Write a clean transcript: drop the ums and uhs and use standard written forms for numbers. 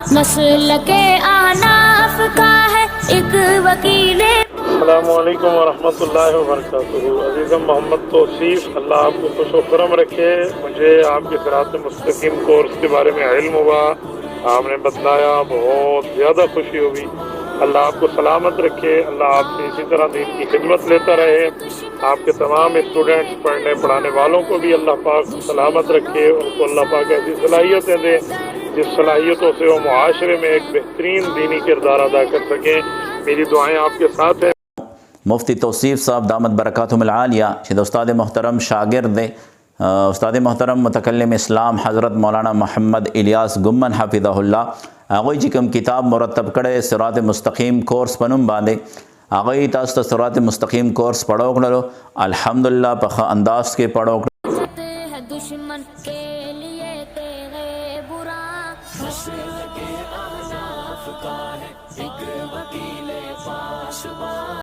نسل کے آناف کا ہے ایک وکیل۔ السلام علیکم ورحمۃ اللہ وبرکاتہ۔ عزیزم محمد توصیف، اللہ آپ کو خوش و خرم رکھے۔ مجھے آپ کے صراط مستقیم کورس کے بارے میں علم ہوا، آپ نے بتلایا، بہت زیادہ خوشی ہوئی۔ اللہ آپ کو سلامت رکھے، اللہ آپ سے اسی طرح دین کی خدمت لیتا رہے۔ آپ کے تمام اسٹوڈنٹس، پڑھنے پڑھانے والوں کو بھی اللہ پاک سلامت رکھے، ان کو اللہ پاک ایسی صلاحیتیں دے جس صلاحیتوں سے وہ معاشرے میں ایک بہترین دینی کردار ادا کر سکیں۔ میری دعائیں آپ کے ساتھ ہیں۔ مفتی توصیف صاحب دامت برکاتہم العالیہ شد استاد محترم شاگرد استاد محترم متکلم اسلام حضرت مولانا محمد الیاس گمن حافظہ اللہ آغوی جکم کتاب مرتب کڑے صراط مستقیم کورس پنم باندے آغوی تاست صراط مستقیم کورس پڑھو کرو الحمدللہ پخا انداز کے پڑھو دشمن کے لیے تیرے برا، نسل کے آناف کا ہے ایک وکیل۔